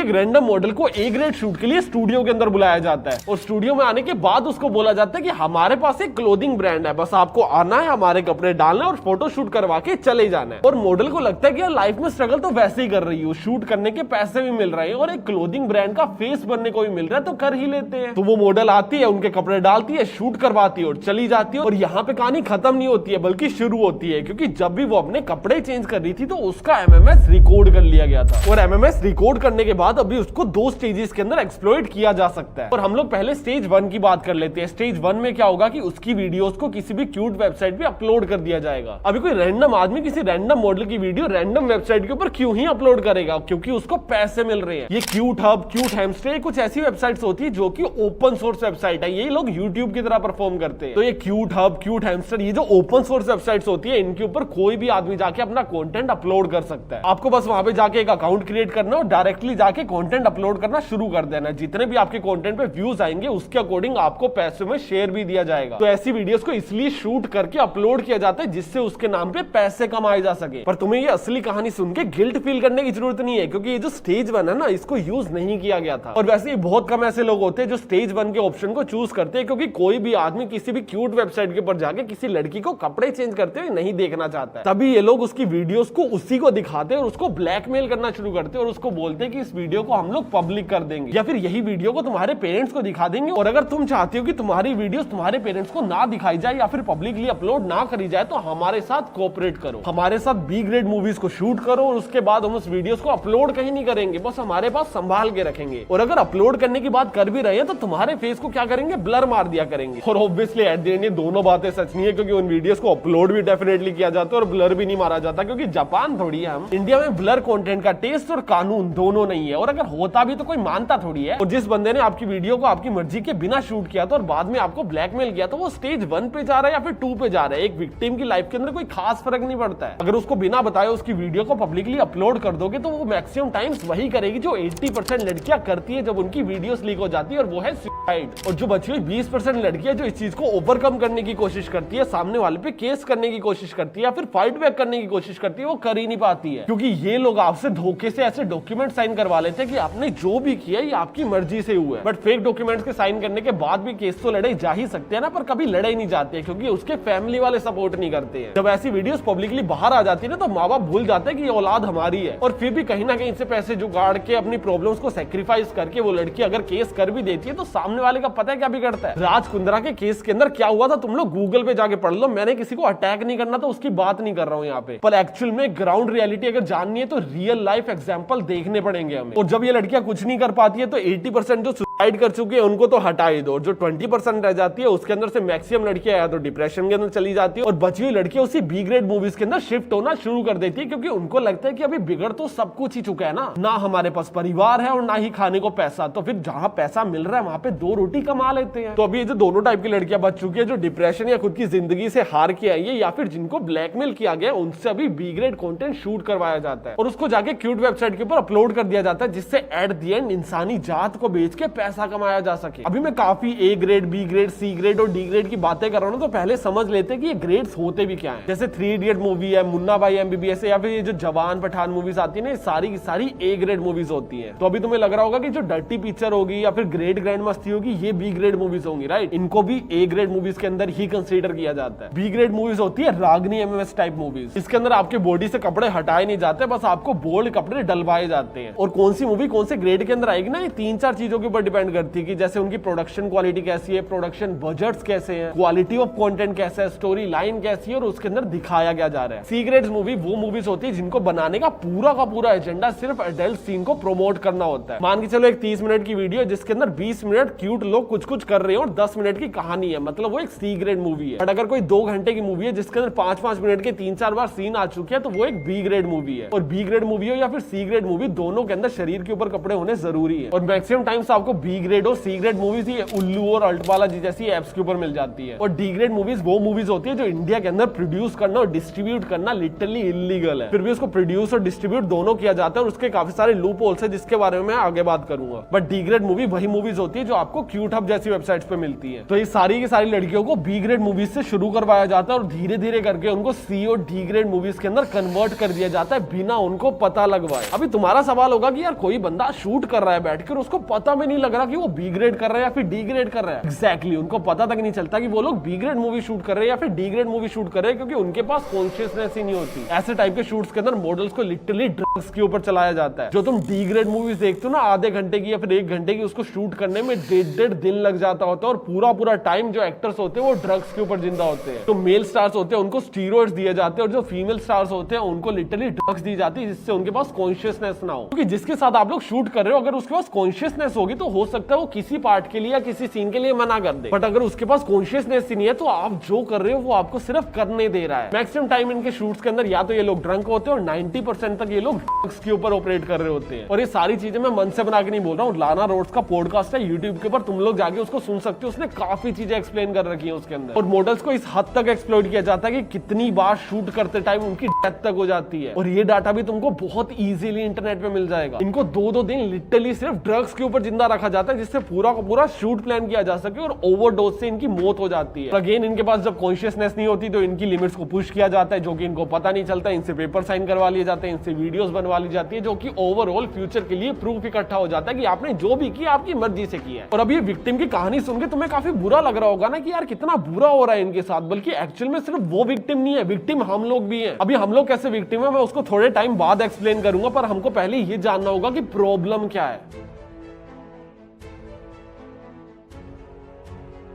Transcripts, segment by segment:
एक random model को A grade shoot के लिए स्टूडियो के अंदर बुलाया जाता है और स्टूडियो में आने के बाद उसको बोला जाता है कि हमारे पास एक क्लोथिंग ब्रांड है, बस आपको आना है, हमारे कपड़े डालना है और फोटो शूट करवा के चले जाना है। और मॉडल को लगता है कि यार लाइफ में स्ट्रगल तो वैसे ही कर रही हूँ, शूट करने के पैसे भी मिल रहे हैं और एक क्लोथिंग ब्रांड का फेस बनने को भी मिल रहा है, तो कर ही लेते हैं। तो वो मॉडल आती है, उनके कपड़े डालती है, शूट करवाती है और चली जाती है। और यहाँ पे कहानी खत्म नहीं होती है बल्कि शुरू होती है, क्योंकि जब भी वो अपने कपड़े चेंज कर रही थी तो उसका एमएमएस रिकॉर्ड कर लिया गया था और एमएमएस रिकॉर्ड करने के बाद अभी उसको 2 स्टेजेस के अंदर एक्सप्लॉइट किया जा सकता है। और हम लोग पहले स्टेज 1 की बात कर लेते हैं। स्टेज 1 में क्या होगा कि उसकी वीडियोस को किसी भी क्यूट वेबसाइट पे अपलोड कर दिया जाएगा। अभी कोई रैंडम आदमी किसी रैंडम मॉडल की वीडियो रैंडम वेबसाइट के ऊपर क्यों ही अपलोड करेगा, क्योंकि उसको पैसे मिल रहे हैं। ये क्यूट हब, क्यूट हैमस्टर, कुछ ऐसी वेबसाइट्स होती है जो कि ओपन सोर्स वेबसाइट है, यही लोग यूट्यूब की तरह परफॉर्म करते हैं। तो ये क्यूट हब, क्यूट हैमस्टर, ये जो ओपन सोर्स वेबसाइट्स होती है, इनके ऊपर कोई भी आदमी जाके अपना कंटेंट अपलोड कर सकता है। आपको बस वहां पे जाके एक अकाउंट क्रिएट करना और डायरेक्टली जाके कंटेंट अपलोड करना शुरू कर देना। जितने भी आपके कंटेंट पे व्यूज आएंगे उसके अकॉर्डिंग आपको पैसों में शेयर भी दिया जाएगा। तो ऐसी वीडियोस को इसलिए शूट करके अपलोड किया जाता है जिससे उसके नाम पे पैसे कमाए जा सके। पर तुम्हें ये असली कहानी सुन के गिल्ट फील करने की जरूरत नहीं है, क्योंकि ये जो स्टेज 1 है ना, इसको यूज नहीं किया गया था। और वैसे ही बहुत कम ऐसे लोग होते हैं जो स्टेज 1 के ऑप्शन को चूज करते हैं, क्योंकि कोई भी आदमी किसी भी क्यूट वेबसाइट के ऊपर जाके किसी लड़की को कपड़े चेंज करते हुए नहीं देखना चाहता है। तभी ये लोग उसकी वीडियोस को उसी को दिखाते हैं और उसको ब्लैकमेल करना शुरू करते हैं और उसको बोलते हैं कि इस वीडियो को हम लोग पब्लिक कर देंगे या फिर यही वीडियो को तुम्हारे पेरेंट्स को दिखा देंगे। और अगर तुम चाहते हो कि तुम्हारी वीडियोस तुम्हारे पेरेंट्स को ना दिखाई जाए या फिर पब्लिकली अपलोड ना करी जाए, तो हमारे साथ कोऑपरेट करो, हमारे साथ बी ग्रेड मूवीज को शूट करो और उसके बाद हम उस वीडियोस को अपलोड कहीं नहीं करेंगे, बस हमारे पास संभाल के रखेंगे। और अगर अपलोड करने की बात कर भी रहे हैं तो तुम्हारे फेस को क्या करेंगे, ब्लर मार दिया करेंगे। और ऑब्वियसली एट द एंड ये दोनों बातें सच नहीं है, क्योंकि उन वीडियोस को अपलोड भी डेफिनेटली किया जाता है और ब्लर भी नहीं मारा जाता, क्योंकि जापान थोड़ी है, हम इंडिया में ब्लर कंटेंट का टेस्ट और कानून दोनों नहीं है। और अगर होता भी तो कोई मानता थोड़ी है। और जिस बंदे ने आपकी वीडियो को आपकी मर्जी के बिना शूट किया था और बाद में आपको ब्लैकमेल किया, तो वो स्टेज 1 पे जा रहा है या फिर 2 पे जा रहा है, एक विक्टिम की लाइफ के अंदर कोई खास फर्क नहीं पड़ता है। अगर उसको बिना बताए उसकी वीडियो को पब्लिकली अपलोड कर दोगे तो वो मैक्सिमम टाइम्स वही करेगी जो 80% लड़कियां करती है जब उनकी वीडियोस लीक हो जाती है, और वो है सुसाइड। और जो बची हुई 20% लड़कियां जो इस चीज को ओवरकम करने की कोशिश करती है, सामने वाले पे केस करने की कोशिश करती है या फिर फाइट बैक करने की कोशिश करती है, वो कर ही नहीं पाती है, क्योंकि ये लोग आपसे धोखे से ऐसे डॉक्यूमेंट साइन करवा लेते हैं कि आपने जो भी किया ये आपकी मर्जी से हुआ है। बट फेक डॉक्यूमेंट्स के साइन करने के बाद भी केस तो लड़े जा ही सकते हैं ना, पर कभी लड़े नहीं जाते क्योंकि उसके फैमिली वाले सपोर्ट नहीं करते हैं। जब ऐसी वीडियोस पब्लिकली बाहर आ जाती है ना, तो माँ बाप भूल जाते हैं कि ये औलाद हमारी है, और फिर भी कहीं ना कहीं से पैसे जुगाड़ के अपनी प्रॉब्लम्स को सेक्रीफाइस करके वो लड़की अगर केस कर भी देती है तो सामने वाले का पता है क्या बिगड़ता है। राज कुंद्रा के केस के अंदर क्या हुआ था तुम लोग गूगल पे जाके पढ़ लो। मैंने किसी को अटैक नहीं करना तो उसकी बात नहीं कर रहा हूँ यहाँ पे, पर एक्चुअल में ग्राउंड रियलिटी अगर जाननी है तो रियल लाइफ एग्जाम्पल देखने पड़ेंगे हमें। और जब ये लड़कियां कुछ नहीं कर पाती है तो 80% जो सुसाइड कर चुकी है उनको तो हटा ही दो, और जो 20% रह जाती है उसके अंदर से मैक्सिमम लड़कियां या तो डिप्रेशन के अंदर चली जाती है और बची हुई लड़कियां उसी बी ग्रेड मूवीज के अंदर शिफ्ट होना शुरू कर देती है, क्योंकि उनको लगता है कि अभी बिगड़ तो सब कुछ ही चुका है ना हमारे पास परिवार है और ना ही खाने को पैसा, तो फिर जहां पैसा मिल रहा है वहां पे 2 रोटी कमा लेते हैं। तो अभी ये जो दोनों टाइप की लड़कियां बच चुकी है, जो डिप्रेशन या खुद की जिंदगी से हार के आई है या फिर जिनको ब्लैकमेल किया गया, उनसे अभी बी ग्रेड कंटेंट शूट करवाया जाता है और उसको जाके क्यूट वेबसाइट के ऊपर अपलोड कर दिया जाता है, जिससे एट द एंड इंसानी जात को बेच के पैसा कमाया जा सके। अभी मैं काफी A grade, B grade, C grade और डी ग्रेड की बातें कर रहा हूँ, तो पहले समझ लेते हैं कि ये ग्रेड्स होते भी क्या हैं। जैसे 3 इडियट मूवी है, मुन्ना भाई एमबीबीएस है, या फिर ये जो जवान पठान मूवीज आती है ना, सारी की सारी ए ग्रेड मूवीज होती है। तो अभी तुम्हें लग रहा होगा कि जो डर्टी पिक्चर होगी या फिर ग्रेट ग्रैंड मस्ती होगी ये बी ग्रेड मूवीज होंगी, राइट? इनको भी ए ग्रेड मूवीज के अंदर ही कंसीडर किया जाता है। बी ग्रेड मूवीज होती है रागनी एमएमएस टाइप मूवीज। इसके अंदर आपके बॉडी से कपड़े हटाए नहीं जाते, बस आपको बोल्ड कपड़े डलवाए जाते हैं। और कौन सी मूवी कौन से ग्रेड के अंदर आएगी ना, ये 3-4 चीजों के ऊपर डिपेंड करती है कि जैसे उनकी प्रोडक्शन क्वालिटी कैसी है, प्रोडक्शन बजट्स कैसे हैं, क्वालिटी ऑफ कंटेंट कैसा है, स्टोरी लाइन कैसी है और उसके अंदर दिखाया क्या जा रहा है। सी ग्रेड मूवी वो मूवीज होती है जिनको बनाने का पूरा एजेंडा सिर्फ एडल्ट सीन को प्रमोट करना होता है। मान के चलो एक 30 मिनट की वीडियो जिसके अंदर 20 मिनट क्यूट लोग कुछ कर रहे हैं और 10 मिनट की कहानी है, मतलब वो एक सी ग्रेड मूवी है। बट अगर कोई 2 घंटे की मूवी है जिसके अंदर 5-5 मिनट के 3-4 बार सीन आ चुके हैं, तो वो एक बी ग्रेड मूवी है। और बी ग्रेड मूवी हो या फिर सी ग्रेड मूवी, दोनों के अंदर शरीर के ऊपर कपड़े होने जरूरी है। और मैक्सिमम टाइम्स आपको बी ग्रेड और सी ग्रेड मूवीज ये उल्लू और अल्ट बालाजी जैसी एप्स के ऊपर मिल जाती है। और डी ग्रेड मूवीज वो मूवीज होती है जो इंडिया के अंदर प्रोड्यूस करना और डिस्ट्रीब्यूट करना लिटरली इलीगल है, फिर भी उसको प्रोड्यूस और डिस्ट्रीब्यूट दोनों किया जाता है और उसके काफी सारे लूप होल्स है जिसके बारे में मैं आगे बात करूंगा। बट डी ग्रेड मूवी वही मूवीज होती है जो आपको क्यूट हब जैसी वेबसाइट्स पे मिलती है। तो ये सारी की सारी लड़कियों को बी ग्रेड मूवीज से शुरू करवाया जाता है और धीरे धीरे करके उनको सी और डी ग्रेड मूवीज के अंदर कन्वर्ट कर दिया जाता है बिना उनको पता लगवाए। अभी तुम्हारा सवाल होगा कि यार कोई बंदा शूट कर रहा है बैठकर, उसको पता भी नहीं लग रहा कि वो बी ग्रेड कर रहा है या फिर डी ग्रेड कर रहा है। एग्जैक्टली, उनको पता तक नहीं चलता कि वो लोग बी ग्रेड मूवी शूट कर रहे हैं या फिर डी ग्रेड मूवी शूट कर रहे हैं, क्योंकि उनके पास कॉन्शियसनेस ही नहीं होती। ऐसे टाइप के शूट्स के अंदर मॉडल्स को लिटरली ड्रग्स के ऊपर चलाया जाता है। जो तुम डी ग्रेड मूवीज देखते हो ना आधे घंटे की या फिर 1 घंटे की, उसको शूट करने में 1.5 दिन लग जाता होता है और पूरा टाइम जो एक्टर्स होते हैं वो ड्रग्स के ऊपर जिंदा होते हैं। तो मेल स्टार्स होते हैं उनको स्टीरॉइड्स दिए जाते हैं और जो फीमेल स्टार्स होते हैं उनको लिटरली ड्रग्स दी जाती है जिससे उनके पास कॉन्शियसनेस ना हो। क्योंकि जिसके साथ आप लोग शूट कर रहे हो अगर उसके पास कॉन्शियसनेस होगी तो हो सकता है वो किसी पार्ट के लिए या किसी सीन के लिए मना कर दे, बट अगर उसके पास कॉन्शियसनेस ही नहीं है तो आप जो कर रहे हो वो आपको सिर्फ करने दे रहा है। मैक्सिमम टाइम इनके शूट्स के अंदर या तो ये लोग ड्रंक होते हैं और 90% तक ये लोग ड्रग्स के ऊपर ऑपरेट कर रहे होते हैं। और ये सारी चीजें मैं मन से बना के नहीं बोल रहा हूँ। लाना रोड्स का पॉडकास्ट है यूट्यूब के ऊपर, तुम लोग जाके उसको सुन सकते हो, उसने काफी चीजें एक्सप्लेन कर रखी है उसके अंदर। और मॉडल्स को इस हद तक एक्सप्लोइट किया जाता है कि कितनी बार शूट करते टाइम उनकी डेथ तक हो जाती है। और ये डाटा भी तुमको बहुत इजीली इंटरनेट पे मिल जाएगा। इनको 2-2 दिन लिटरली सिर्फ ड्रग्स के ऊपर जिंदा रखा जाता है जिससे पूरा का पूरा शूट प्लान किया जा सके और ओवरडोज से इनकी मौत हो जाती है। अगेन इनके पास जब कॉन्शियसनेस नहीं होती तो इनकी लिमिट्स को पुश किया जाता है जो कि इनको पता नहीं चलता। इनसे पेपर साइन करवा लिए जाते हैं, इनसे वीडियोस बनवा ली जाती है जो कि ओवरऑल फ्यूचर के लिए प्रूफ इकट्ठा हो जाता है कि आपने जो भी किया आपकी मर्जी से किया है। और अब ये विक्टिम की कहानी सुन के तुम्हें काफी बुरा लग रहा होगा ना कि यार कितना बुरा हो रहा है इनके साथ, बल्कि एक्चुअल में सिर्फ वो विक्टिम नहीं है, विक्टिम हम लोग भी हैं। अभी हम लोग कैसे विक्टिम है मैं उसको थोड़े टाइम बाद एक्सप्लेन करूंगा, पर हमको पहले ये जानना होगा कि प्रॉब्लम क्या है।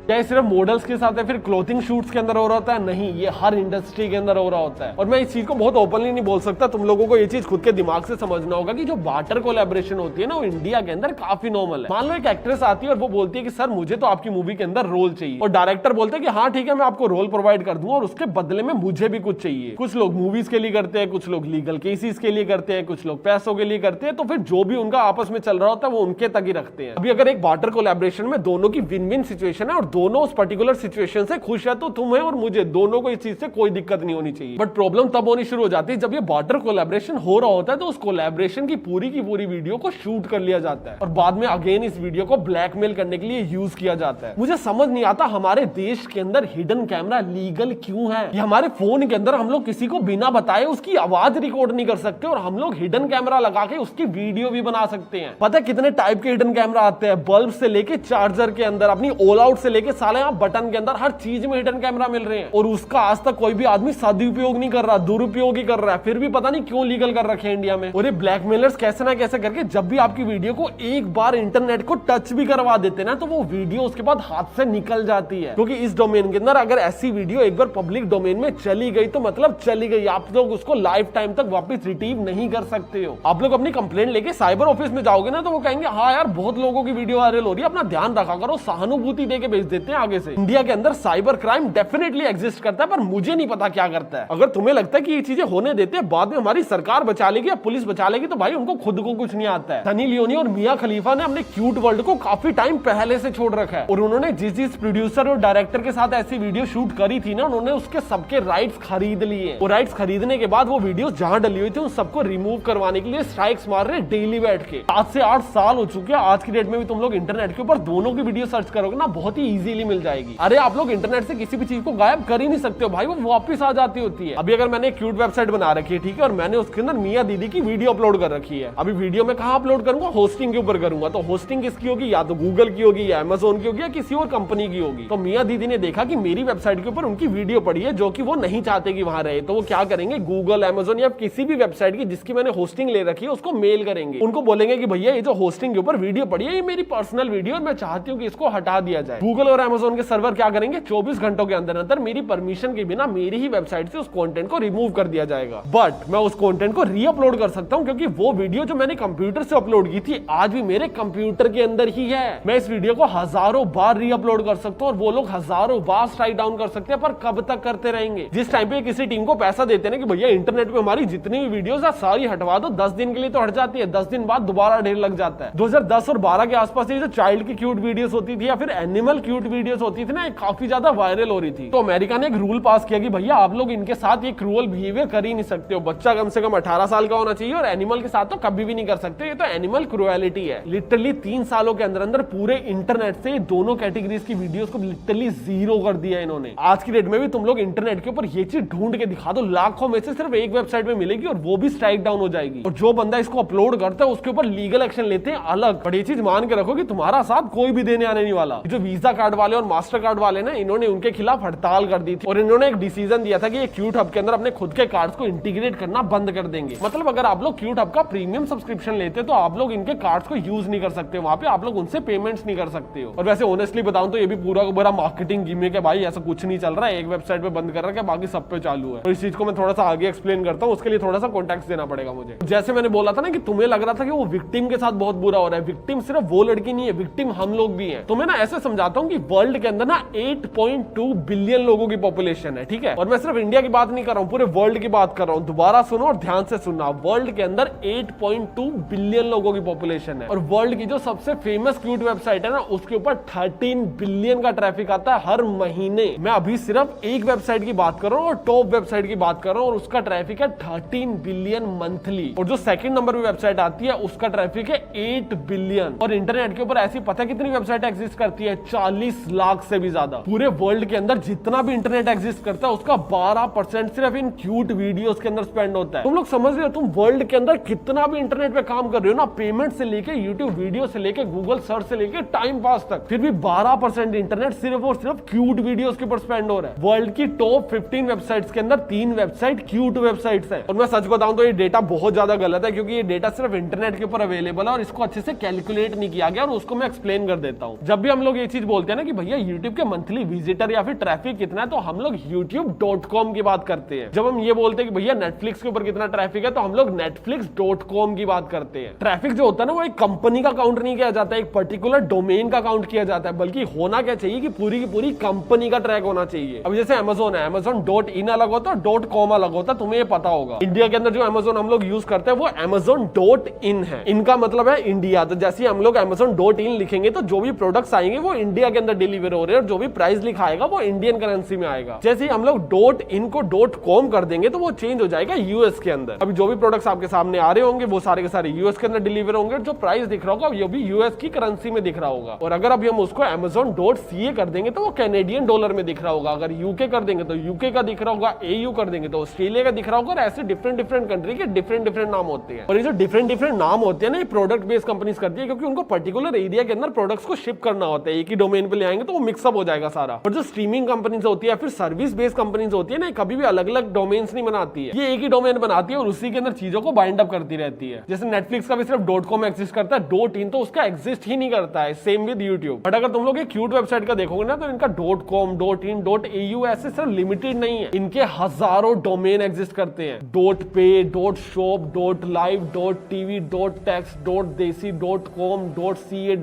क्या ये सिर्फ मॉडल्स के साथ है फिर क्लोथिंग शूट्स के अंदर हो रहा होता है? नहीं, ये हर इंडस्ट्री के अंदर हो रहा होता है। और मैं इस चीज को बहुत ओपनली नहीं बोल सकता, तुम लोगों को ये चीज खुद के दिमाग से समझना होगा कि जो बार्टर कोलैबोरेशन होती है ना वो इंडिया के अंदर काफी नॉर्मल है। मान लो एक एक्ट्रेस आती है और वो बोलती है कि सर मुझे तो आपकी मूवी के अंदर रोल चाहिए, और डायरेक्टर बोलते हैं कि हाँ ठीक है मैं आपको रोल प्रोवाइड कर दूंगा और उसके बदले में मुझे भी कुछ चाहिए। कुछ लोग मूवीज के लिए करते हैं, कुछ लोग लीगल केसेस के लिए करते हैं, कुछ लोग पैसों के लिए करते हैं, तो फिर जो भी उनका आपस में चल रहा होता है वो उनके तक ही रखते हैं। अभी अगर एक बार्टर कोलैबोरेशन में दोनों की विन विन सिचुएशन है और दोनों उस पर्टिकुलर सिचुएशन से खुश है तो तुम्हें और मुझे दोनों को इस चीज से कोई दिक्कत नहीं होनी चाहिए। बट प्रॉब्लम तब होनी शुरू हो जाती है जब ये बार्टर कोलैबोरेशन हो रहा होता है तो उस कोलैबोरेशन की पूरी वीडियो को शूट कर लिया जाता है और बाद में अगेन इस वीडियो को ब्लैकमेल करने के लिए यूज किया जाता है। मुझे समझ नहीं आता हमारे देश के अंदर हिडन कैमरा लीगल क्यों है। ये हमारे फोन के अंदर हम लोग किसी को बिना बताए उसकी आवाज रिकॉर्ड नहीं कर सकते और हम लोग हिडन कैमरा लगा के उसकी वीडियो भी बना सकते हैं। पता है कितने टाइप के हिडन कैमरा आते हैं, बल्ब से लेके चार्जर के अंदर, अपनी ऑल आउट से लेके साले आप बटन के अंदर, हर चीज में हिडन कैमरा मिल रहे हैं और उसका आज तक कोई भी आदमी सदुपयोग नहीं कर रहा, दुरुपयोग ही कर रहा है। फिर भी पता नहीं क्यों लीगल कर रखे हैं इंडिया में। और ये ब्लैकमेलर्स कैसे ना कैसे करके जब भी आपकी वीडियो को एक बार इंटरनेट को टच भी करवा देते ना तो वो वीडियो उसके बाद हाथ से निकल जाती है, क्योंकि इस डोमेन के अंदर अगर ऐसी वीडियो एक बार पब्लिक डोमेन में चली गई तो मतलब चली गई, आप लोग उसको लाइफ टाइम तक वापस रिट्रीव नहीं कर सकते हो। आप लोग अपनी कंप्लेंट लेके साइबर ऑफिस में जाओगे ना तो वो कहेंगे हाँ यार बहुत लोगों की वीडियो वायरल हो रही है, अपना ध्यान रखा करो, सहानुभूति देके भेज देते हैं आगे से। इंडिया के अंदर साइबर क्राइम डेफिनेटली एग्जिस्ट करता है पर मुझे नहीं पता क्या करता है। अगर तुम्हें लगता है कि ये चीजें होने देते हैं बाद में हमारी सरकार बचा लेगी या पुलिस बचा लेगी तो भाई उनको खुद को कुछ नहीं आता है। सनी लियोनी और मिया खलीफा ने अपने क्यूट वर्ल्ड को काफी टाइम पहले से छोड़ रखा है और उन्होंने जिस प्रोड्यूसर और डायरेक्टर के साथ ऐसी वीडियो शूट करी थी ना उन्होंने उसके सबके राइट्स खरीद लिए और राइट्स खरीदने के बाद वो वीडियो जहां डली हुई थी उन सबको रिमूव करवाने के लिए स्ट्राइक्स मार रहे डेली बैठ के। 7 से 8 साल हो चुके हैं। आज की डेट में भी तुम लोग इंटरनेट के ऊपर दोनों की वीडियो सर्च करोगे ना बहुत ही इजीली मिल जाएगी। अरे आप लोग इंटरनेट से किसी भी चीज को गायब कर ही नहीं सकते हो भाई, वो वापस आ जाती होती है। अभी अगर मैंने एक क्यूट वेबसाइट बना रखी है ठीक है और मैंने उसके अंदर मियां दीदी की वीडियो अपलोड कर रखी है। अभी वीडियो में कहां अपलोड करूंगा? होस्टिंग के ऊपर करूंगा। तो होस्टिंग किसकी होगी? या तो गूगल की होगी या अमेज़न की होगी या किसी और कंपनी की होगी। तो मियां दीदी ने देखा कि मेरी वेबसाइट के ऊपर उनकी वीडियो पड़ी है जो कि वो नहीं चाहते कि वहां रहे, तो वो क्या करेंगे गूगल, अमेज़न या किसी भी वेबसाइट की जिसकी मैंने होस्टिंग ले रखी है उसको मेल करेंगे। उनको बोलेंगे कि भैया ये जो होस्टिंग के ऊपर वीडियो पड़ी है ये मेरी पर्सनल वीडियो और मैं चाहती हूँ कि इसको हटा दिया जाए। गूगल और Amazon के सर्वर क्या करेंगे, 24 घंटों के अंदर अंदर मेरी परमिशन के बिना मेरी ही वेबसाइट से उस कंटेंट को रिमूव कर दिया जाएगा। बट मैं उस कंटेंट को रीअपलोड कर सकता हूं, क्योंकि वो वीडियो जो मैंने कंप्यूटर से अपलोड की थी आज भी मेरे कंप्यूटर के अंदर ही है। मैं इस वीडियो को हजारों बार रीअपलोड कर सकता हूं और वो लोग हजारों बार स्ट्राइक डाउन कर सकते हैं, पर कब तक करते रहेंगे। जिस टाइम पे किसी टीम को पैसा देते हैं कि भैया इंटरनेट पे हमारी जितनी भी वीडियोस है सारी हटवा दो, 10 दिन के लिए तो हट जाती है, 10 दिन बाद दोबारा ढेर लग जाता है। 2010 और 12 के आसपास ये जो चाइल्ड की क्यूट वीडियोस होती थी या फिर एनिमल क्यूट वीडियोस होती थी ना, काफी ज्यादा वायरल हो रही थी। तो अमेरिका ने एक रूल पास किया कि भैया आप लोग इनके साथ ये क्रूअल बिहेवियर कर ही नहीं सकते हो, बच्चा कम से कम 18 साल का होना चाहिए और एनिमल के साथ तो कभी भी नहीं कर सकते, ये तो एनिमल क्रूएलिटी है। लिटरली 3 सालों के अंदर अंदर पूरे इंटरनेट से दोनों कैटेगरीज की वीडियोस को लिटरली जीरो कर दिया इन्होंने। आज की डेट में भी तुम लोग इंटरनेट के ऊपर ये चीज ढूंढ के दिखा दो, लाखों में से सिर्फ एक वेबसाइट में मिलेगी और वो भी स्ट्राइक डाउन हो जाएगी। और जो बंदा इसको अपलोड करता है उसके ऊपर लीगल एक्शन लेते हैं अलग। बट ये चीज मान के रखो कि तुम्हारा साथ कोई भी देने आने नहीं वाला। जो वीजा कार्ड वाले और मास्टर कार्ड वाले ना, इन्होंने उनके खिलाफ हड़ताल कर दी थी और इन्होंने एक डिसीजन दिया था कि ये क्यूट हब के अंदर अपने खुद के कार्ड्स को इंटीग्रेट करना बंद कर देंगे। मतलब अगर आप लोग क्यूट हब का प्रीमियम सब्सक्रिप्शन लेते तो आप लोग इनके कार्ड्स को यूज नहीं कर सकते, वहां पे आप लोग उनसे पेमेंट्स नहीं कर सकते हो। और वैसे ऑनेस्टली बताऊं तो ये भी पूरा पूरा मार्केटिंग गिमिक है भाई, ऐसा कुछ नहीं चल रहा है, एक वेबसाइट पे बंद कर रहा है, बाकी सब पे चालू है। तो इस चीज को मैं थोड़ा सा आगे एक्सप्लेन करता हूं, उसके लिए थोड़ा सा कॉन्टेक्स्ट देना पड़ेगा मुझे। जैसे मैंने बोला था ना कि तुम्हें लग रहा था कि वो विक्टिम के साथ बहुत बुरा हो रहा है, विक्टिम सिर्फ वो लड़की नहीं है, विक्टिम हम लोग भी हैं। तो मैं ना ऐसे समझाता हूं कि वर्ल्ड के अंदर ना 8.2 बिलियन लोगों की पॉपुलेशन है, ठीक है। और मैं सिर्फ इंडिया की बात नहीं कर रहा हूं, पूरे वर्ल्ड की बात कर रहा हूं। दोबारा सुनो और ध्यान से सुनना, वर्ल्ड के अंदर 8.2 बिलियन लोगों की पॉपुलेशन है और वर्ल्ड की जो सबसे फेमस क्यूट वेबसाइट है ना, उसके ऊपर 13 बिलियन का ट्रैफिक आता है हर महीने। मैं अभी सिर्फ एक वेबसाइट की बात कर रहा हूं और टॉप वेबसाइट की बात कर रहा हूं और उसका ट्रैफिक है 13 बिलियन मंथली। और जो सेकंड नंबर पे वेबसाइट आती है उसका ट्रैफिक है 8 बिलियन। और इंटरनेट के ऊपर ऐसी पता है कितनी वेबसाइट एग्जिस्ट करती है, 40 लाख से भी ज्यादा। पूरे वर्ल्ड के अंदर जितना भी इंटरनेट एग्जिस्ट करता है उसका 12% सिर्फ इन क्यूट वीडियोस के अंदर स्पेंड होता है। तुम लोग समझ रहे हो, तुम वर्ल्ड के अंदर कितना भी इंटरनेट पे काम कर रहे हो ना, पेमेंट से लेके यूट्यूब वीडियो से लेके गूगल सर्च से लेके टाइम पास तक, फिर भी 12% इंटरनेट सिर्फ और सिर्फ क्यूट वीडियोस के ऊपर स्पेंड हो रहा है। वर्ल्ड की टॉप 15 वेबसाइट्स के अंदर 3 वेबसाइट क्यूट वेबसाइट्स है। और मैं सच बताऊं तो ये डेटा बहुत ज्यादा गलत है, क्योंकि ये डेटा सिर्फ इंटरनेट के ऊपर अवेलेबल है और इसको अच्छे से कैलकुलेट नहीं किया गया, और उसको मैं एक्सप्लेन कर देता हूं। जब भी हम लोग ये चीज बोलते हैं ना कि भैया YouTube के मंथली विजिटर या फिर ट्रैफिक कितना है, तो हम लोग youtube.com की बात करते हैं। जब हम ये बोलते हैं कि भैया Netflix के ऊपर कितना ट्रैफिक है, तो हम लोग netflix.com की बात करते हैं। ट्रैफिक जो होता है ना, वो एक कंपनी का काउंट नहीं किया जाता है, एक पर्टिकुलर डोमेन का काउंट किया जाता है, बल्कि होना क्या चाहिए कि पूरी की पूरी कंपनी का ट्रैक होना चाहिए। अब जैसे Amazon है, Amazon.in अलग होता है, .com अलग होता है, तुम्हें ये पता होगा। इंडिया के अंदर जो Amazon हम लोग यूज करते हैं वो Amazon.in है, इनका मतलब है इंडिया। तो जैसे हम लोग Amazon.in लिखेंगे तो जो भी प्रोडक्ट्स आएंगे वो इंडिया के अंदर डिलीवर हो रहे हैं और जो भी प्राइस लिखा आएगा वो इंडियन करेंसी में आएगा। जैसे हम लोग .in को .com कर देंगे तो वो चेंज हो जाएगा यूएस के अंदर। अभी जो भी प्रोडक्ट्स आपके सामने आ रहे होंगे वो सारे के सारे यूएस के अंदर डिलीवर होंगे, जो प्राइस दिख रहा होगा वो भी यूएस की करेंसी में दिख रहा होगा। और अगर अभी हम उसको Amazon.ca कर देंगे तो वो कैनेडियन डॉलर में दिख रहा होगा, अगर यूके कर देंगे तो यूके का दिख रहा होगा, एयू कर देंगे तो ऑस्ट्रेलिया का दिख रहा होगा। और ऐसे डिफरेंट डिफरेंट कंट्री के डिफरेंट डिफरेंट नाम होते हैं। और ये जो डिफरेंट डिफरेंट नाम होते हैं ना, ये प्रोडक्ट बेस्ड कंपनीज करती है, क्योंकि उनको पर्टिकुलर एरिया के अंदर प्रोडक्ट्स को शिप करना होता है। एक ही डोमेन पे ले आएंगे तो वो मिक्सअप हो जाएगा सारा। और जो स्ट्रीमिंग कंपनीज होती है, फिर सर्विस बेस्ड कंपनीज होती है ना, कभी भी अलग अलग डोमेन्स नहीं बनाती है, ये एक ही डोमेन बनाती है और उसी के अंदर चीजों को बाइंड अप करती रहती है। जैसे नेटफ्लिक्स का भी सिर्फ .com एग्जिस्ट करता है, .in तो उसका एग्जिस्ट ही नहीं करता है। Same with YouTube. बट अगर तुम लोग एक क्यूट वेबसाइट का देखोगे ना, तो इनका .com, .in, .au ऐसे सिर्फ लिमिटेड नहीं है, इनके हजारों डोमेन एग्जिस्ट करते हैं। .pay, .shop, .live, .tv, .text, .desi, .com, .ca,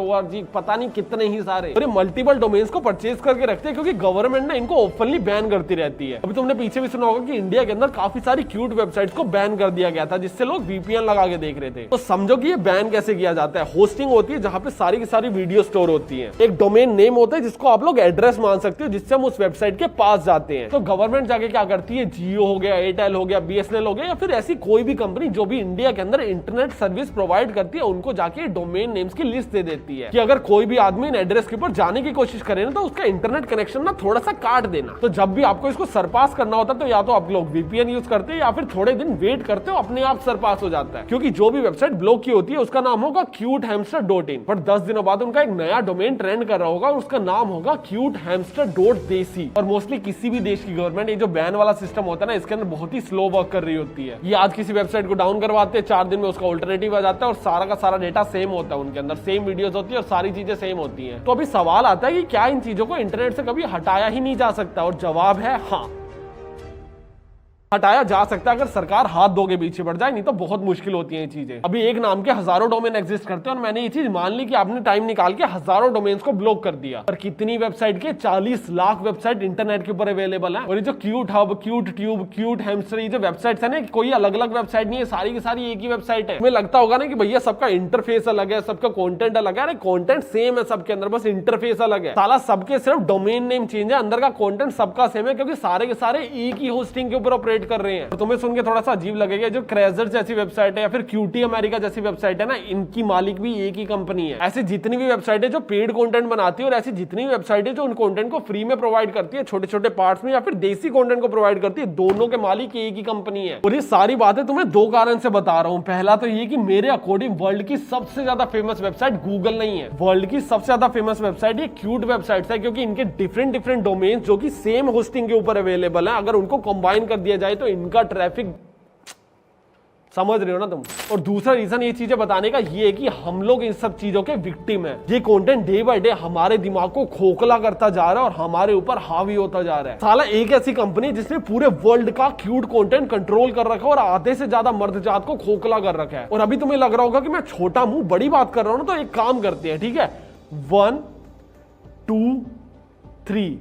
.org, पता नहीं कितने ही सारे। और ये मल्टीपल डोमेन्स को परचेज करके रखते हैं, क्योंकि गवर्नमेंट ना इनको ओपनली बैन करती रहती है। अभी तुमने पीछे भी सुना होगा कि इंडिया के अंदर काफी सारी क्यूट वेबसाइट्स को बैन कर दिया गया था, जिससे लोग VPN लगा के देख रहे थे। तो समझो कि ये बैन कैसे किया जाता है। होस्टिंग होती है जहां पे सारी की सारी वीडियो स्टोर होती है, एक डोमेन नेम होता है जिसको आप लोग एड्रेस मान सकते हो, जिससे हम उस वेबसाइट के पास जाते हैं। तो गवर्नमेंट जाके क्या करती है, जियो हो गया, एयरटेल हो गया, BSNL हो गया, या फिर ऐसी कोई भी कंपनी जो भी इंडिया के अंदर इंटरनेट सर्विस प्रोवाइड करती है, उनको जाके डोमेन नेम्स की लिस्ट दे देती है कि अगर कोई भी आदमी इन एड्रेस के ऊपर जाने की कोशिश करे ना, तो उसका इंटरनेट कनेक्शन ना थोड़ा सा काट देना। तो जब भी आपको इसको सरपास करना होता है, तो या तो आप लोग VPN यूज करते हैं या फिर थोड़े दिन वेट करते हो, अपने आप सरपास हो जाता है। क्योंकि जो भी वेबसाइट ब्लॉक की होती है उसका नाम होगा cutehamster.in, पर 10 दिनों बाद उनका एक नया डोमेन ट्रेंड कर रहा होगा, उसका नाम होगा cutehamster.desi। और मोस्टली किसी भी देश की गवर्नमेंट ये जो बैन वाला सिस्टम होता है ना, इसके अंदर बहुत ही स्लो वर्क कर रही होती है। ये आज किसी वेबसाइट को डाउन करवाते हैं, 4 दिन में उसका अल्टरनेटिव आ जाता है और सारा का सारा डेटा सेम होता है, उनके अंदर सेम वीडियोस होती है और सारी चीजें चीजें सेम होती हैं। तो अभी सवाल आता है कि क्या इन चीजों को इंटरनेट से कभी हटाया ही नहीं जा सकता, और जवाब है हाँ, हटाया जा सकता है अगर सरकार हाथ धो के पीछे बढ़ जाए, नहीं तो बहुत मुश्किल होती है ये चीजें। अभी एक नाम के हजारों डोमेन एग्जिस्ट करते हैं और मैंने ये चीज मान ली कि आपने टाइम निकाल के हजारों डोमेन्स को ब्लॉक कर दिया। और कितनी वेबसाइट के 40 लाख वेबसाइट इंटरनेट के ऊपर अवेलेबल है। और ये जो cute hub, cute tube, cute hamster, ये जो वेबसाइट है ना, कोई अलग अलग वेबसाइट नहीं है, सारी की सारी एक ही वेबसाइट है। हमें लगता होगा ना कि भैया सबका इंटरफेस अलग है, सबका कॉन्टेंट अलग है। अरे कॉन्टेंट सेम है सबके अंदर, बस इंटरफेस अलग है। साला सबके सिर्फ डोमेन नेम चेंज है, अंदर का कॉन्टेंट सबका सेम है, क्योंकि सारे के सारे एक ही होस्टिंग के ऊपर ऑपरेट कर रहे हैं। तुम्हें सुन के थोड़ा सा अजीब लगेगा, जो क्रेजर जैसी वेबसाइट है या फिर क्यूटी अमेरिका जैसी वेबसाइट है ना, इनकी मालिक भी एक ही कंपनी है। ऐसी जितनी भी वेबसाइट है जो पेड कंटेंट बनाती है, और ऐसी जितनी भी वेबसाइट है जो उन कंटेंट को फ्री में प्रोवाइड करती है, छोटे छोटे पार्ट्स में या फिर देसी कंटेंट को प्रोवाइड करती है, दोनों के मालिक एक ही कंपनी है। और ये सारी बातें तुम्हें दो कारण से बता रहा हूं। पहला तो ये कि मेरे अकॉर्डिंग वर्ल्ड की सबसे ज्यादा फेमस वेबसाइट गूगल नहीं है, वर्ल्ड की सबसे ज्यादा फेमस वेबसाइट ये क्यूट वेबसाइट है, क्योंकि इनके डिफरेंट डिफरेंट डोमेन जो कि सेम होस्टिंग के ऊपर अवेलेबल है, अगर उनको कंबाइन कर दिया जाए तो इनका ट्रैफिक, समझ रहे हो ना तुम। और दूसरा रीजन ये चीजें बताने का ये है कि हम लोग इन सब चीजों के विक्टिम है। ये कंटेंट डे बाय डे हमारे दिमाग को खोखला करता जा रहा है और हमारे ऊपर हावी होता जा रहा है। साला एक ऐसी कंपनी जिसने पूरे वर्ल्ड का क्यूट कंटेंट कंट्रोल कर रखा है और आधे से ज्यादा मर्द जात को खोखला कर रखा है। और अभी तुम्हें लग रहा होगा कि मैं छोटा मुंह बड़ी बात कर रहा हूं ना, तो एक काम करते हैं, ठीक है, 1 2 3,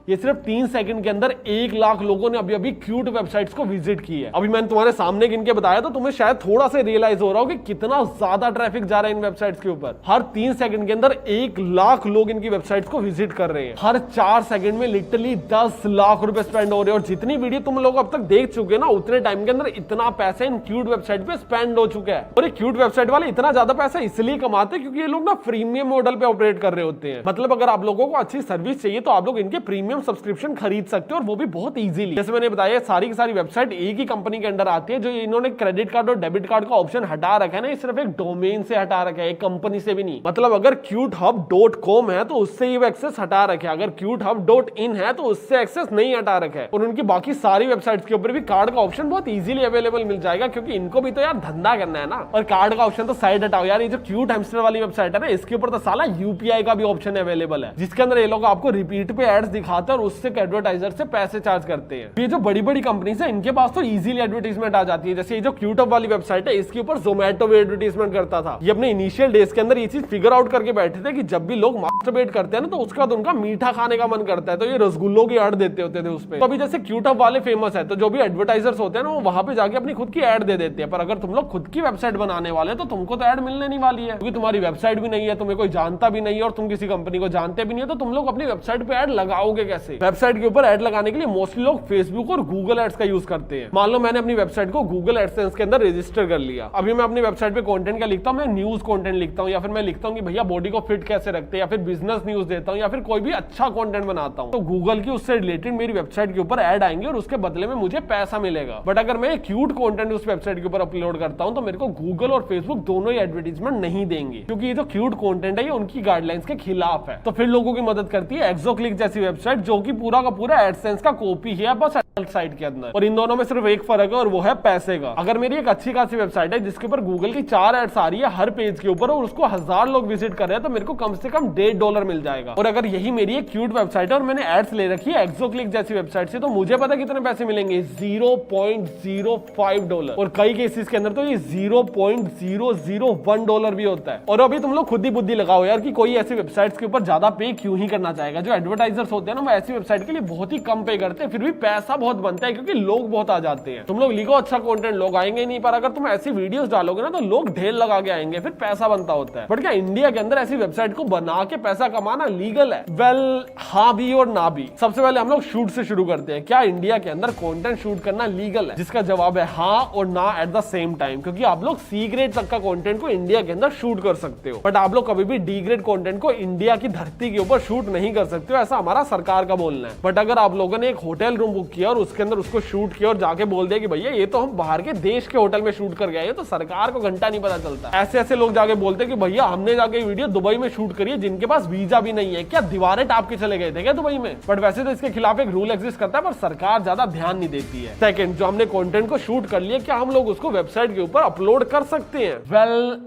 ये सिर्फ 3 सेकंड के अंदर 1 लाख लोगों ने अभी अभी क्यूट वेबसाइट्स को विजिट की है। अभी मैंने तुम्हारे सामने गिन के बताया तो तुम्हें शायद थोड़ा सा रियलाइज हो रहा हो कि कितना ज्यादा ट्रैफिक जा रहा है इन वेबसाइट्स के ऊपर। हर 3 सेकंड के अंदर 1 लाख लोग इनकी वेबसाइट्स को विजिट कर रहे हैं। हर 4 सेकंड में लिटरली 10 लाख रुपए स्पेंड हो रहे हैं। और जितनी वीडियो तुम लोग अब तक देख चुके हैं ना, उतने टाइम के अंदर इतना पैसा इन क्यूट वेबसाइट पे स्पेंड हो चुका है। और ये क्यूट वेबसाइट वाले इतना ज्यादा पैसा इसलिए कमाते हैं क्योंकि ये लोग ना प्रीमियम मॉडल पे ऑपरेट कर रहे होते हैं। मतलब अगर आप लोगों को अच्छी सर्विस चाहिए तो आप लोग इनके प्रीमियम सब्सक्रिप्शन खरीद सकते हो, और वो भी बहुत इजीली। जैसे मैंने बताया सारी की सारी वेबसाइट एक ही कंपनी के अंडर आती है। जो इन्होंने क्रेडिट कार्ड और डेबिट कार्ड का ऑप्शन हटा रखा है ना, ये सिर्फ एक डोमेन से हटा रखा है, एक कंपनी से भी नहीं। मतलब अगर QTHub.com है तो उससे ये एक्सेस हटा रखे है, अगर QTHub.in है तो उससे एक्सेस नहीं हटा रखा है। और उनकी बाकी सारी वेबसाइट्स के ऊपर भी कार्ड का ऑप्शन बहुत इजीली अवेलेबल मिल जाएगा, क्योंकि इनको भी तो यार धंधा करना है ना। और कार्ड का ऑप्शन तो साइड हटाओ यार, ये जो क्यूट हैमस्टर वाली वेबसाइट है ना, इसके ऊपर तो साला UPI का भी ऑप्शन अवेलेबल है, जिसके अंदर ये लोग आपको रिपीट पे एड्स दिखाते हैं और उससे एडवर्टाइजर से पैसे चार्ज करते हैं। ये जो बड़ी बड़ी कंपनीज है इनके पास तो इजीली एडवर्टाइजमेंट आ जाती है। जैसे ये जो क्यूटअप वाली वेबसाइट है, इसके ऊपर जोमेटो भी एडवर्टाइजमेंट करता था। ये अपने इनिशियल डेज के अंदर ये चीज फिगर आउट करके बैठे थे कि जब भी लोग मास्टरबेट करते हैं ना, तो उसके बाद उनका मीठा खाने का मन करता है, तो ये रसगुल्लों की ऐड देते होते थे उस पे। तो अभी जैसे क्यूटअप वाले फेमस है, तो जो भी एडवर्टाइजर्स होते हैं ना, वो वहां पे जाके अपनी खुद की ऐड दे देते हैं। पर अगर तुम लोग खुद की वेबसाइट बनाने वाले तो तुमको तो ऐड मिलने नहीं वाली है, क्योंकि तुम्हारी वेबसाइट भी नहीं है, तुम्हें कोई जानता भी नहीं है और तुम किसी कंपनी को जानते भी नहीं है। तो तुम लोग अपनी वेबसाइट पे ऐड लगाओगे कैसे? वेबसाइट के ऊपर ऐड लगाने के लिए मोस्टली लोग फेसबुक और गूगल एड्स का यूज करते हैं। मान लो मैंने अपनी वेबसाइट को गूगल एडसेंस के अंदर रजिस्टर कर लिया। अभी मैं अपनी वेबसाइट पे कंटेंट क्या लिखता हूं, मैं न्यूज कंटेंट लिखता हूं, या फिर मैं लिखता हूं कि भैया बॉडी को फिट कैसे रखते हैं, या फिर बिजनेस न्यूज देता हूं, या फिर कोई भी अच्छा कंटेंट बनाता हूं, तो गूगल की उससे रिलेटेड मेरी वेबसाइट के ऊपर ऐड आएंगे और उसके बदले में मुझे पैसा मिलेगा। बट अगर मैं क्यूट कंटेंट उस वेबसाइट के ऊपर अपलोड करता हूं तो मेरे को गूगल और फेसबुक दोनों ही एडवर्टाइजमेंट नहीं देंगे, क्योंकि ये जो क्यूट कंटेंट है ये उनकी गाइडलाइंस के खिलाफ है। तो फिर लोगों की मदद करती है एक्सोक्लिक जैसी वेबसाइट, जो कि पूरा का पूरा एडसेंस का कॉपी है बस साइट के अंदर। और इन दोनों में सिर्फ एक फर्क है और वो है पैसे का। अगर मेरी एक अच्छी खासी वेबसाइट है जिसके ऊपर गूगल की 4 एड्स आ रही है हर पेज के ऊपर और उसको 1000 लोग विजिट कर रहे हैं, तो मेरे को कम से कम $1.5 मिल जाएगा। और अगर यही मेरी एक क्यूट वेबसाइट है और मैंने एड्स ले रखी है एक्सोक्लिक जैसी वेबसाइट से, तो मुझे पता कितने पैसे मिलेंगे, $0.05। और कई केसेस के अंदर तो ये $0.001 भी होता है। और अभी तुम लोग खुद ही बुद्धि लगाओ यार कि कोई ऐसी वेबसाइट्स के ऊपर ज्यादा पे क्यों ही करना चाहेगा। जो एडवर्टाइजर्स होते हैं ना, वो ऐसी वेबसाइट के लिए बहुत ही कम पे करते हैं, फिर भी पैसा बहुत बनता है क्योंकि लोग बहुत आ जाते हैं। तुम लोग लिखो अच्छा कंटेंट, लोग आएंगे नहीं, पर अगर तुम ऐसी वीडियोस डालोगे ना तो लोग ढेर लगा के आएंगे, फिर पैसा बनता होता है। बट क्या इंडिया के अंदर ऐसी वेबसाइट को बना के पैसा कमाना लीगल है? वेल, हाँ भी और ना भी। सबसे पहले हम लोग शूट से शुरू करते हैं। क्या इंडिया के अंदर कंटेंट शूट करना लीगल है? जिसका जवाब है हाँ और ना एट द सेम टाइम, क्योंकि आप लोग सी ग्रेड तक का कंटेंट को इंडिया के अंदर शूट कर सकते हो, बट आप लोग कभी भी डी ग्रेड कंटेंट को इंडिया की धरती के ऊपर शूट नहीं कर सकते हो, ऐसा हमारा सरकार का बोलना है। बट अगर आप लोगों ने एक होटल रूम बुक किया और उसके अंदर उसको शूट किया और जाके बोल दिया कि भैया ये तो हम बाहर के देश के होटल में शूट कर गए, तो सरकार को घंटा नहीं पता चलता। ऐसे ऐसे लोग जाके बोलते कि भैया हमने जाके वीडियो दुबई में शूट करी है, जिनके पास वीजा भी नहीं है। क्या दीवारें टाप के चले गए थे क्या दुबई में? बट वैसे तो इसके खिलाफ एक रूल एग्जिस्ट करता है, पर सरकार ज्यादा ध्यान नहीं देती है। सेकंड, जो हमने कंटेंट को शूट कर लिया, क्या हम लोग उसको वेबसाइट के ऊपर अपलोड कर सकते हैं? वेल,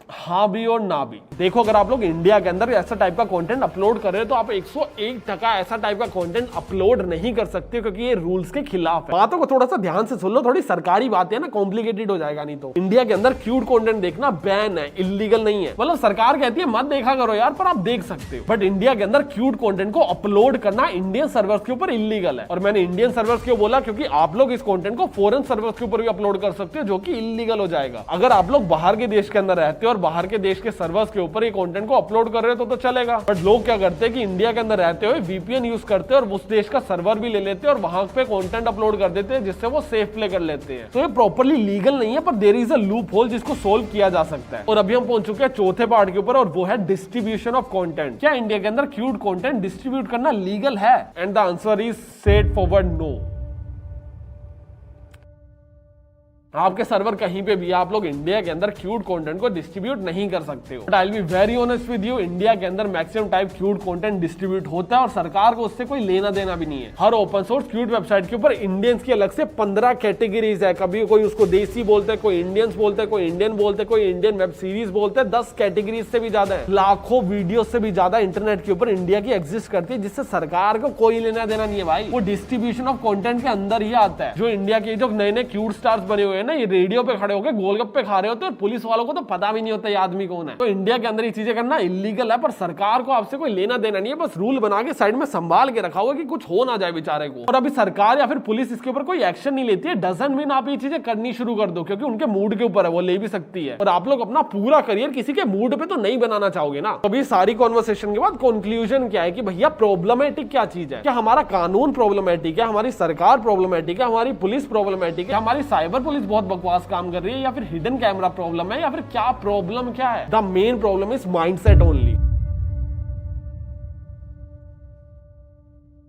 हाँ भी और ना भी। देखो, अगर आप लोग इंडिया के अंदर ऐसा टाइप का कंटेंट अपलोड कर रहे हो तो आप 101% ऐसा टाइप का कंटेंट अपलोड नहीं कर सकते, क्योंकि ये रूल्स के खिलाफ है। बातों को थोड़ा सा ध्यान से सुन लो, थोड़ी सरकारी बातें है ना, कॉम्प्लिकेटेड हो जाएगा नहीं तो। इंडिया के अंदर क्यूट कंटेंट देखना बैन है, इलीगल नहीं है। मतलब सरकार कहती है मत देखा करो यार, पर आप देख सकते हो। बट इंडिया के अंदर क्यूट कंटेंट को अपलोड करना इंडियन सर्वर्स के ऊपर इलीगल है। और मैंने इंडियन सर्वर्स क्यों बोला, क्योंकि आप लोग इस कंटेंट को फॉरेन सर्वर्स के ऊपर भी अपलोड कर सकते हो, जो कि इलीगल हो जाएगा। अगर आप लोग बाहर के देश के अंदर रहते हो और बाहर के देश के सर्वर्स के ऊपर ये कंटेंट को अपलोड कर रहे हो तो चलेगा। बट लोग क्या करते हैं कि इंडिया के अंदर रहते हुए वीपीएन यूज करते हैं और उस देश का सर्वर भी ले लेते हैं और वहां पे कंटेंट अपलोड कर देते हैं, जिससे वो सेफ प्ले कर लेते हैं। तो ये प्रॉपर्ली लीगल नहीं है, पर there is a loophole जिसको सोल्व किया जा सकता है। और अभी हम पहुंच चुके हैं चौथे पार्ट के ऊपर, और वो है डिस्ट्रीब्यूशन ऑफ कंटेंट। क्या इंडिया के अंदर क्यूट कंटेंट डिस्ट्रीब्यूट करना लीगल है? And the answer is straightforward no. आपके सर्वर कहीं पे भी आप लोग इंडिया के अंदर क्यूट कंटेंट को डिस्ट्रीब्यूट नहीं कर सकते हो। But I will be very honest with you, India के अंदर maximum type cute content distribute होता है और सरकार को उससे कोई लेना देना भी नहीं है। हर ओपन सोर्स क्यूट वेबसाइट के ऊपर इंडियंस की अलग से 15 कैटेगरीज है। कभी कोई उसको देसी बोलते हैं, कोई इंडियंस बोलते हैं, कोई इंडियन बोलते हैं, कोई इंडियन वेब सीरीज बोलते हैं। 10 कैटेगरीज से भी ज्यादा है, लाखों वीडियो से भी ज्यादा इंटरनेट के ऊपर इंडिया की एग्जिस्ट करती है, जिससे सरकार को कोई लेना देना नहीं है भाई। वो डिस्ट्रीब्यूशन ऑफ कंटेंट के अंदर ही आता है। जो इंडिया के जो नए नए क्यूट स्टार्स बने हुए हैं ना, ये रेडियो पे खड़े होकर गोलगप्पे खा रहे होते हैं और पुलिस वालों को तो पता भी नहीं होता ये आदमी कौन है। तो इंडिया के अंदर ये चीजें करना इलीगल है, पर सरकार को आपसे कोई लेना देना नहीं है। बस रूल बना के साइड में संभाल के रखा हुआ कि कुछ हो ना जाए बेचारे को। और अभी सरकार या फिर पुलिस इसके ऊपर कोई एक्शन नहीं लेती है, डजंट मीन आप ये चीजें करनी शुरू कर दो, क्योंकि उनके मूड के ऊपर है, वो ले भी सकती है। और आप लोग अपना पूरा करियर किसी के मूड पे तो नहीं बनाना चाहोगे ना। अभी सारी कॉन्वर्सेशन के बाद कंक्लूजन क्या है कि भैया प्रॉब्लमेटिक क्या चीज है? क्या हमारा कानून प्रॉब्लमेटिक है, हमारी सरकार प्रॉब्लमेटिक है, हमारी पुलिस प्रॉब्लमेटिक है, हमारी साइबर पुलिस बहुत बकवास काम कर रही है, या फिर हिडन कैमरा प्रॉब्लम है, या फिर क्या प्रॉब्लम क्या है? The main problem is mindset only.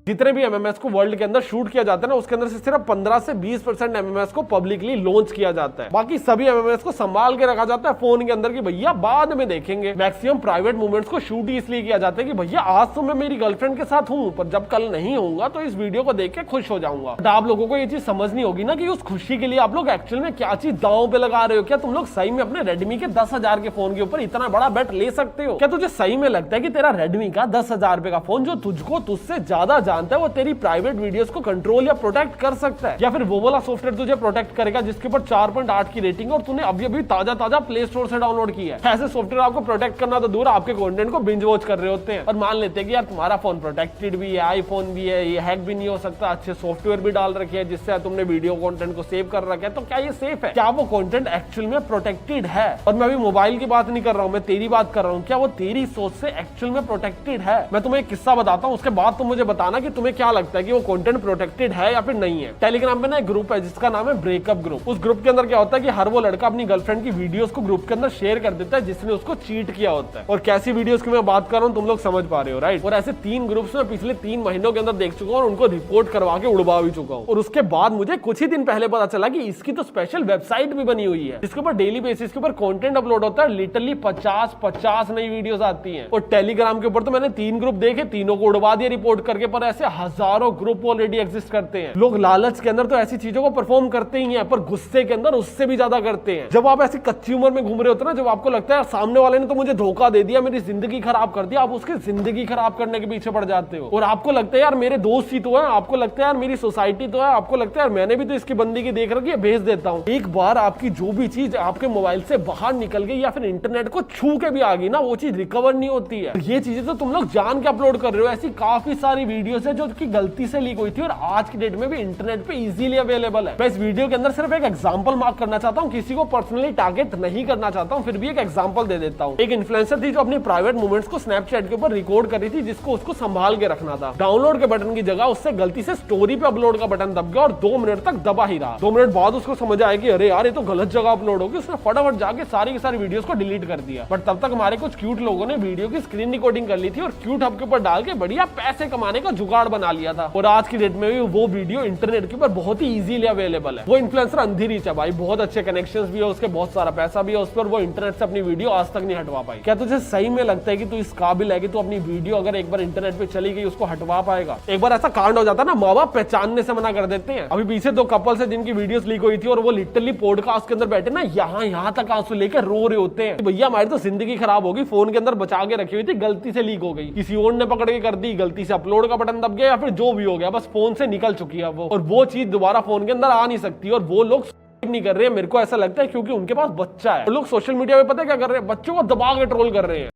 जितने भी एमएमएस को वर्ल्ड के अंदर शूट किया जाता है ना, उसके अंदर से सिर्फ 15 से 20% एमएमएस को पब्लिकली लॉन्च किया जाता है। बाकी सभी एमएमएस को संभाल के रखा जाता है फोन के अंदर कि भैया बाद में देखेंगे। मैक्सिमम प्राइवेट मूवमेंट्स को शूट इसलिए किया जाता है कि भैया आज तो मैं मेरी गर्लफ्रेंड के साथ हूं, पर जब कल नहीं होऊंगा तो इस वीडियो को देख के खुश हो जाऊंगा। बट आप लोगों को ये चीज समझनी होगी ना कि उस खुशी के लिए आप लोग एक्चुअल में क्या चीज दांव पे लगा रहे हो। क्या तुम लोग सही में अपने रेडमी के 10,000 के फोन के ऊपर इतना बड़ा बेट ले सकते हो? क्या तुझे सही में लगता है कि तेरा रेडमी का 10,000 रुपए का फोन, जो तुझको तुझसे ज्यादा जानता है, वो तेरी प्राइवेट वीडियोस को कंट्रोल या प्रोटेक्ट कर सकता है? या फिर वो वाला सॉफ्टवेयर तुझे प्रोटेक्ट करेगा जिसके ऊपर 4.8 की रेटिंग और तूने अभी अभी ताजा प्ले स्टोर से डाउनलोड किया है? ऐसे सॉफ्टवेयर आपको प्रोटेक्ट करना तो दूर, आपके कंटेंट को बिंज वॉच कर रहे होते हैं। और मान लेते हैं कि यार तुम्हारा फोन प्रोटेक्टेड भी है, आईफोन भी है, ये हैक भी नहीं हो सकता, अच्छे सॉफ्टवेयर भी डाल रखे हैं जिससे तुमने वीडियो कंटेंट को सेव कर रखा है, तो क्या ये सेफ है? क्या वो कंटेंट एक्चुअल में प्रोटेक्टेड है? और मैं अभी मोबाइल की बात नहीं कर रहा हूँ, मैं तेरी बात कर रहा हूँ। क्या वो तेरी सोच से एक्चुअल में प्रोटेक्टेड है? मैं तुम्हें एक किस्सा बताता हूँ, उसके बाद तुम मुझे बताना कि तुम्हें क्या लगता है कि वो कंटेंट प्रोटेक्टेड है या फिर नहीं है। टेलीग्राम पे ना एक ग्रुप है जिसका नाम है ब्रेकअप ग्रुप। उस ग्रुप के अंदर क्या होता है कि हर वो लड़का अपनी गर्लफ्रेंड की वीडियोस को ग्रुप के अंदर शेयर कर देता है जिसने उसको चीट किया होता है। और कैसी वीडियोस की मैं बात कर रहा हूँ तुम लोग समझ पा रहे हो, राइट? और ऐसे 3 ग्रुप्स में पिछले 3 महीनों के अंदर देख चुका हूँ और उनको रिपोर्ट करवा के उड़वा भी चुका हूँ। और उसके बाद मुझे कुछ ही दिन पहले पता चला कि इसकी तो स्पेशल वेबसाइट भी बनी हुई है जिसके ऊपर डेली बेसिस के ऊपर कंटेंट अपलोड होता है। लिटरली 50 नई वीडियोस आती हैं। और टेलीग्राम के ऊपर तो मैंने 3 ग्रुप देखे, तीनों को उड़वा दिया रिपोर्ट करके, पर ऐसे हजारों ग्रुप ऑलरेडी एग्जिस्ट करते हैं। लोग लालच के अंदर तो ऐसी चीजों को परफॉर्म करते ही हैं, पर गुस्से के अंदर उससे भी ज्यादा करते हैं। जब आप ऐसी कच्ची उम्र में घूम रहे होते हैं ना, जब आपको लगता है सामने वाले ने तो मुझे धोखा दे दिया, मेरी जिंदगी खराब कर दिया, आप उसकी जिंदगी खराब करने के पीछे पड़ जाते हो। और आपको लगता है यार मेरे दोस्त ही तो है, आपको लगता है यार मेरी सोसाइटी तो है, आपको लगता है यार मैंने भी तो इसकी बंदगी देख रखी है, भेज देता हूँ। एक बार आपकी जो भी चीज आपके मोबाइल से बाहर निकल गई या फिर इंटरनेट को छू के भी आ गई ना, वो चीज रिकवर नहीं होती है। ये चीजें तो तुम लोग जान के अपलोड कर रहे हो। ऐसी काफी सारी वीडियोस है जो कि गलती से लीक हुई थी और आज की डेट में भी इंटरनेट पे इजीली अवेलेबल है। मैं इस वीडियो के अंदर सिर्फ एक एग्जांपल मार्क करना चाहता हूं, किसी को पर्सनली टारगेट नहीं करना चाहता हूं, फिर भी एक एग्जांपल दे देता हूं। एक इन्फ्लुएंसर थी जो अपनी प्राइवेट मोमेंट्स को स्नैपचैट के ऊपर रिकॉर्ड कर रही थी, जिसको उसको संभाल के रखना था। डाउनलोड के बटन की जगह उससे गलती से स्टोरी पे अपलोड का बटन दब गया और 2 मिनट तक दबा ही रहा। 2 मिनट बाद उसको समझ आया कि अरे यार ये तो गलत जगह अपलोड होगी। उसने फटाफट जाके सारी की सारी वीडियोस को डिलीट कर दिया। बट तब तक हमारे कुछ क्यूट लोगों ने वीडियो की स्क्रीन रिकॉर्डिंग कर ली थी और क्यूट हब के ऊपर डाल के बढ़िया पैसे कमाने का जुगाड़ जुगाड़ बना लिया था और आज की डेट में भी वो वीडियो इंटरनेट के ऊपर बहुत ही इजीली अवेलेबल है। वो इन्फ्लुएंसर अंधी रीच है भाई, बहुत अच्छे कनेक्शंस भी है उसके, बहुत सारा पैसा भी है उस पर, वो इंटरनेट से अपनी वीडियो आज तक नहीं हटवा पाई। क्या तुझे सही में लगता है कि तू इस काबिल है कि तू अपनी वीडियो अगर एक बार इंटरनेट पे चली गई उसको हटवा पाएगा? एक बार ऐसा कांड हो जाता है ना, माँ बाप पहचानने से मना कर देते हैं। अभी पीछे 2 कपल्स है जिनकी वीडियोस लीक हुई थी और वो लिटरली पॉडकास्ट के अंदर बैठे ना यहाँ तक आंसू लेकर रो रहे होते हैं, भैया हमारी तो जिंदगी खराब होगी, फोन के अंदर बचा के रखी हुई थी, गलती से लीक हो गई, किसी और ने पकड़ के कर दी, गलती से अपलोड का बटन दब गया या फिर जो भी हो गया, बस फोन से निकल चुकी है वो, और वो चीज दोबारा फोन के अंदर आ नहीं सकती। और वो लोग नहीं कर रहे हैं, मेरे को ऐसा लगता है क्योंकि उनके पास बच्चा है। लोग सोशल मीडिया पे पता है क्या कर रहे हैं, बच्चों को दबा के ट्रोल कर रहे हैं।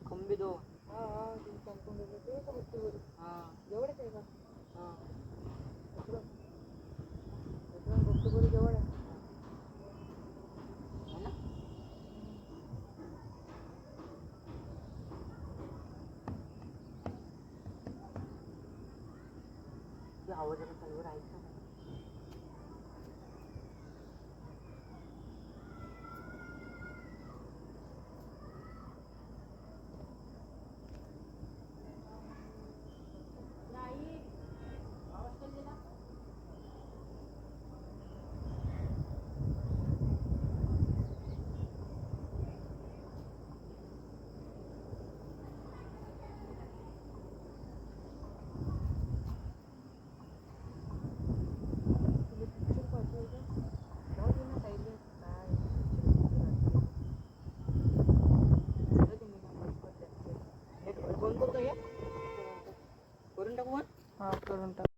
खंबीदो आवाज ऐका करून टाकू.